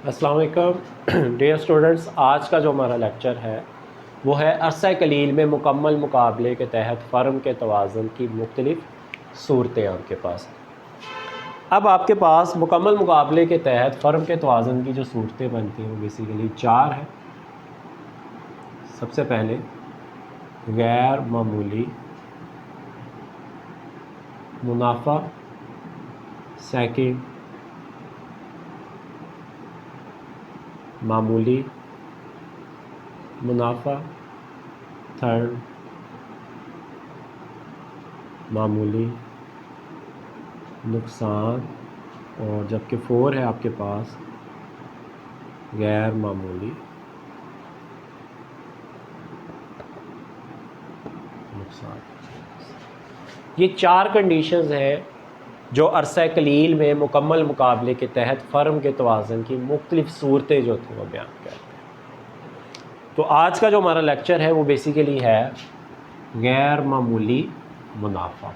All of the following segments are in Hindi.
अस्सलाम वालेकुम डियर स्टूडेंट्स। आज का जो हमारा लेक्चर है वो है अरसा कलील में मुकम्मल मुकाबले के तहत फ़र्म के तवाज़ुन की मुख्तलिफ़ सूरतें आपके पास। अब आपके पास मुकम्मल मुकाबले के तहत फ़र्म के तवाज़ुन की जो सूरतें बनती हैं वो बेसिकली चार हैं। सबसे पहले गैर मामूली मुनाफा, सेकंड मामूली मुनाफा, थर्ड मामूली नुकसान, और जबकि फोर है आपके पास गैर मामूली नुकसान। ये चार कंडीशंस हैं जो अरसा कलील में मुकम्मल मुकाबले के तहत फ़र्म के तवाज़ुन की मुख्तलिफ़ सूरतें जो थी वो बयान करते हैं। तो आज का जो हमारा लेक्चर है वो बेसिकली है गैर मामूली मुनाफा।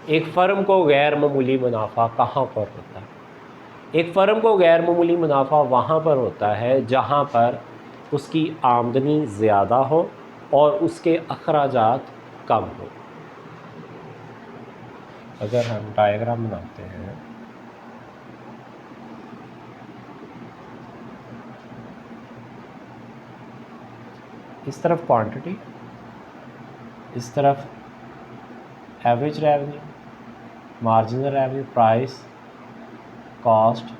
एक फ़र्म को गैर मामूली मुनाफा कहाँ पर होता है? एक फ़र्म को गैर मामूली मुनाफा वहाँ पर होता है जहाँ पर उसकी आमदनी ज़्यादा हो और उसके अखराजात कम हो। अगर हम डायग्राम बनाते हैं इस तरफ क्वांटिटी, इस तरफ average revenue, marginal revenue, price, cost,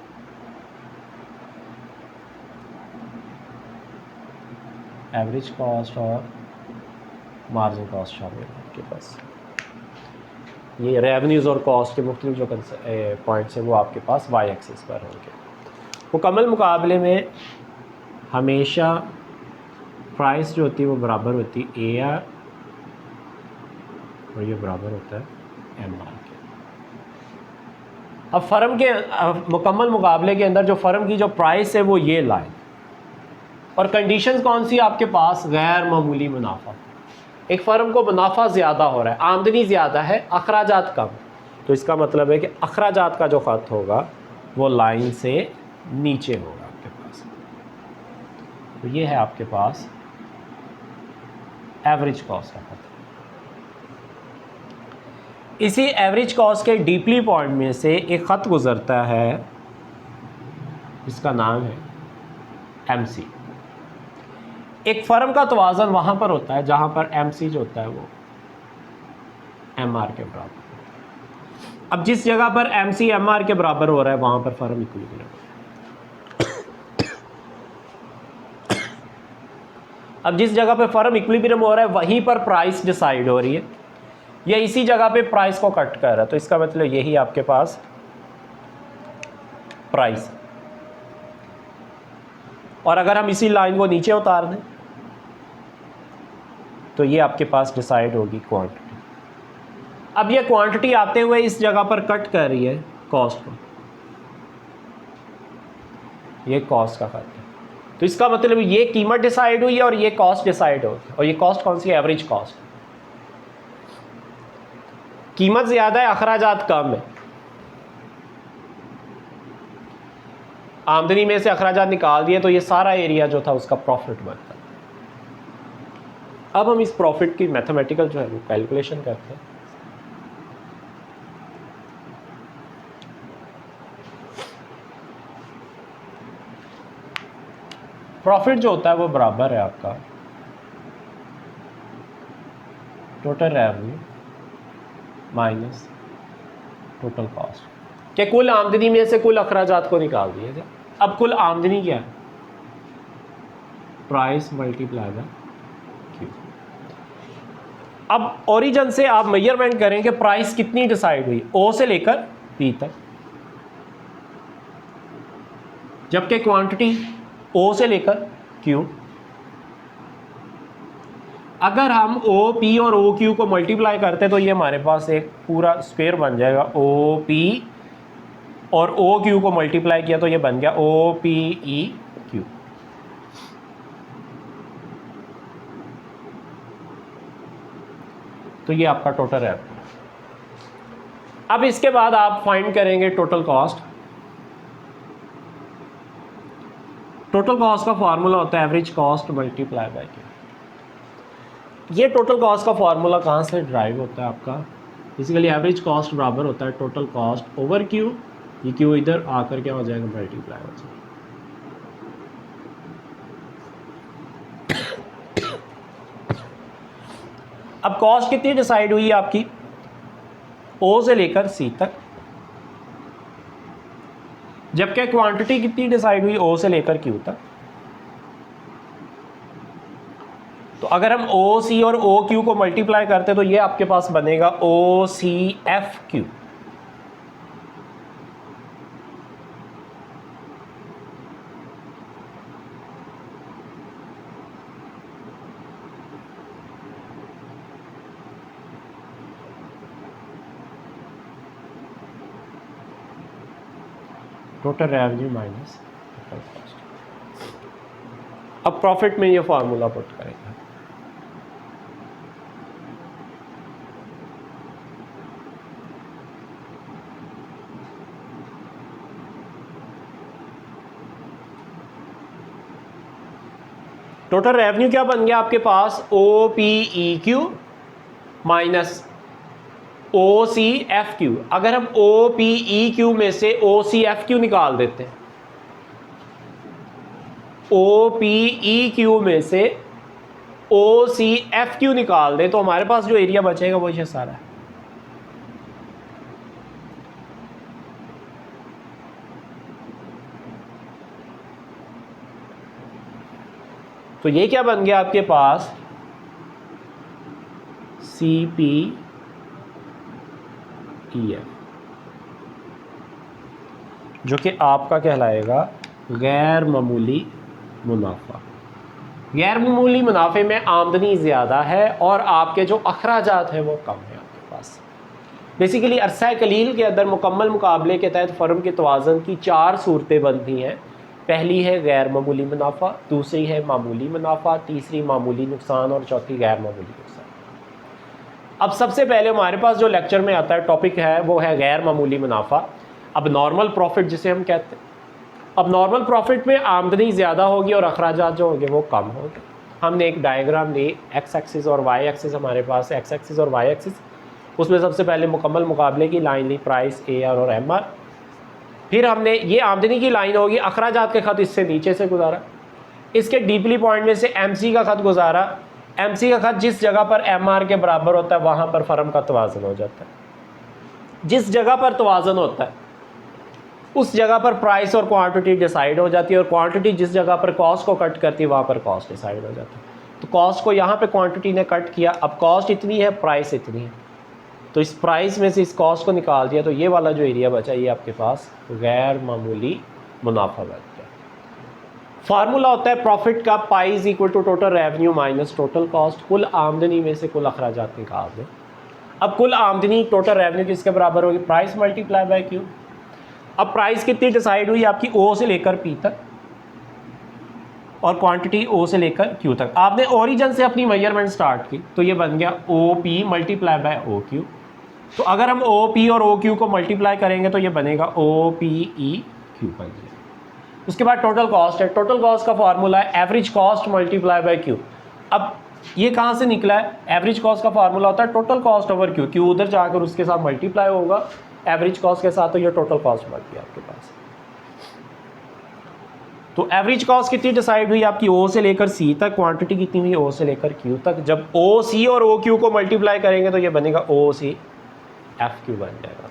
average cost और मार्जिन कॉस्ट शामिल है आपके पास। ये रेवेन्यूज़ और कॉस्ट के मुख्तलिफ जो पॉइंट्स हैं वो आपके पास वाई एक्सिस पर होंगे। मुकम्मल मुकाबले में हमेशा प्राइस जो होती है वो बराबर होती है ए आर और ये बराबर होता है एम आर के। अब फ़र्म के मुकम्मल मुकाबले के अंदर जो फ़र्म की जो प्राइस है वो ये लाइन, और कंडीशंस कौन सी आपके पास? गैर मामूली मुनाफा। एक फ़र्म को मुनाफा ज़्यादा हो रहा है, आमदनी ज़्यादा है, अखराजात कम, तो इसका मतलब है कि अखराजात का जो ख़त होगा वो लाइन से नीचे होगा आपके पास। तो ये है आपके पास एवरेज कॉस्ट का ख़त। इसी एवरेज कॉस्ट के डीपली पॉइंट में से एक ख़त गुज़रता है जिसका नाम है एमसी। एक फ़र्म का तवाज़ुन वहाँ पर होता है जहाँ पर एमसी जो होता है वो एमआर के बराबर होता है। अब जिस जगह पर एमसी एमआर के बराबर हो रहा है वहाँ पर फ़र्म इक्विलिब्रियम है। अब जिस जगह पर फ़र्म इक्विलिब्रियम हो रहा है वहीं पर प्राइस डिसाइड हो रही है, या इसी जगह पे प्राइस को कट कर रहा है, तो इसका मतलब यही आपके पास प्राइस। और अगर हम इसी लाइन को नीचे उतार दें तो ये आपके पास डिसाइड होगी क्वांटिटी। अब ये क्वांटिटी आते हुए इस जगह पर कट कर रही है कॉस्ट को, ये कॉस्ट का खर्च है। तो इसका मतलब ये कीमत डिसाइड हुई है और ये कॉस्ट डिसाइड होगी, और ये कॉस्ट कौन सी? Average cost. कीमत ज़्यादा है, अखराजात कम है, आमदनी में से अखराजात निकाल दिए तो ये सारा एरिया जो था उसका प्रॉफिट बनता है। अब हम इस प्रॉफिट की मैथमेटिकल जो है वो कैलकुलेशन करते हैं। प्रॉफिट जो होता है वो बराबर है आपका total revenue minus total cost के कुल आमदनी में से कुल अखराजात को निकाल दिया जाए। अब कुल आमदनी क्या है? Price multiply by Q. अब ओरिजिन से आप मेजरमेंट करें कि प्राइस कितनी डिसाइड हुई, ओ से लेकर पी तक, जबकि क्वांटिटी ओ से लेकर क्यू। अगर हम ओ पी और ओ क्यू को मल्टीप्लाई करते तो ये हमारे पास एक पूरा स्क्वायर बन जाएगा। ओ पी और ओ क्यू को मल्टीप्लाई किया तो ये बन गया ओ पी ई क्यू। तो ये आपका टोटल है। अब इसके बाद आप फाइंड करेंगे टोटल कॉस्ट। टोटल कॉस्ट का फार्मूला होता है average cost multiply by Q. ये टोटल कॉस्ट का फार्मूला कहाँ से ड्राइव होता है आपका? बेसिकली एवरेज कॉस्ट बराबर होता है टोटल कॉस्ट ओवर क्यू। ये क्यू इधर आकर क्या हो जाएगा? मल्टीप्लाई हो जाएगा। अब कॉस्ट कितनी डिसाइड हुई आपकी? ओ से लेकर सी तक, जबकि क्वांटिटी कितनी डिसाइड हुई? ओ से लेकर क्यू तक। तो अगर हम ओ सी और ओ क्यू को मल्टीप्लाई करते तो ये आपके पास बनेगा O C F Q. Total revenue minus total cost. अब प्रॉफिट में ये फार्मूला पुट करेंगे। टोटल रेवेन्यू क्या बन गया आपके पास? O P E Q minus O C F Q. अगर हम ओ पी ई क्यू में से ओ सी एफ क्यू निकाल देते हैं, ओ पी ई क्यू में से ओ सी एफ क्यू निकाल दें तो हमारे पास जो एरिया बचेगा वो ये सारा है। तो ये क्या बन गया आपके पास? सी पी ई एफ, जो कि आपका कहलाएगा गैर मामूली मुनाफा। गैर मामूली मुनाफे में आमदनी ज़्यादा है और आपके जो अखराजात हैं वो कम है आपके पास। बेसिकली अरसा कलील के अंदर मुकम्मल मुकाबले के तहत फ़र्म के तवाज़ुन की 4 सूरतें बनती हैं। पहली है गैर मामूली मुनाफा, दूसरी है मामूली मुनाफा, तीसरी मामूली नुकसान और चौथी गैर मामूली नुकसान। अब सबसे पहले हमारे पास जो लेक्चर में आता है टॉपिक है वो है गैर मामूली मुनाफा। अब नॉर्मल प्रॉफिट जिसे हम कहते हैं, अब नॉर्मल प्रॉफिट में आमदनी ज़्यादा होगी और अखराजात जो होंगे वो कम होंगे। हमने एक डायग्राम ली, एक्स एक्सिस और वाई एक्सिस हमारे पास, एक्स एक्सिस और वाई एक्सिस। उसमें सबसे पहले मुकम्मल मुकाबले की लाइन ली, प्राइस ए आर और एम आर। फिर हमने ये आमदनी की लाइन होगी, अखराजात के खत इससे नीचे से गुजारा, इसके डीपली पॉइंट में से एम सी का खत गुजारा। एम सी का खत जिस जगह पर एम आर के बराबर होता है वहाँ पर फर्म का तवाज़ुन हो जाता है। जिस जगह पर तवाज़ुन होता है उस जगह पर प्राइस और क्वांटिटी डिसाइड हो जाती है, और क्वांटिटी जिस जगह पर कॉस्ट को कट करती है वहाँ पर कॉस्ट डिसाइड हो जाती है। तो कॉस्ट को यहाँ पे क्वांटिटी ने कट किया, अब कॉस्ट इतनी है, प्राइस इतनी है, तो इस प्राइस में से इस कॉस्ट को निकाल दिया, तो ये वाला जो एरिया बचा ये आपके पास गैर मामूली मुनाफा बच गया। फार्मूला होता है प्रॉफिट का, pi is equal to total revenue minus total cost. कुल आमदनी में से कुल अखराजात निकाल दें। अब कुल आमदनी टोटल रेवेन्यू किसके बराबर होगी? Price multiply by Q. अब प्राइस कितनी डिसाइड हुई आपकी? ओ से लेकर पी तक, और क्वांटिटी ओ से लेकर क्यू तक। आपने ओरिजिन से अपनी मेजरमेंट स्टार्ट की तो ये बन गया O P multiply by O Q. तो अगर हम ओ पी और ओ क्यू को मल्टीप्लाई करेंगे तो ये बनेगा ओ पी ई क्यू बन गया। उसके बाद टोटल कॉस्ट है। टोटल कॉस्ट का फार्मूला है average cost multiply by Q. अब ये कहाँ से निकला है? एवरेज कॉस्ट का फार्मूला होता है total cost over Q. Q उधर जाकर उसके साथ मल्टीप्लाई होगा एवरेज कॉस्ट के साथ, तो ये टोटल कॉस्ट बन गया आपके पास। तो एवरेज कॉस्ट कितनी डिसाइड हुई आपकी? ओ से लेकर सी तक। क्वांटिटी कितनी हुई? ओ से लेकर क्यू तक। जब ओ सी और ओ क्यू को मल्टीप्लाई करेंगे तो ये बनेगा ओ सी एफ क्यू बन जाएगा।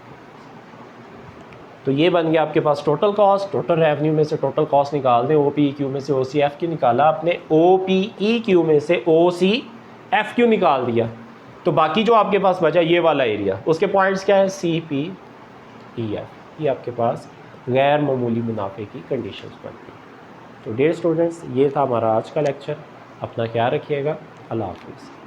तो ये बन गया आपके पास टोटल कॉस्ट। टोटल रेवेन्यू में से टोटल कॉस्ट निकाल दें, ओ पी ई क्यू में से ओ सी एफ क्यू निकाला आपने, ओ पी ई क्यू में से ओ सी एफ क्यू निकाल दिया, तो बाकी जो आपके पास बचा ये वाला एरिया, उसके पॉइंट्स क्या है? C P E F. ये आपके पास गैर मामूली मुनाफे की कंडीशंस बनती हैं। तो डियर स्टूडेंट्स, ये था हमारा आज का लेक्चर। अपना ख्याल रखिएगा। अल्लाह हाफिज़।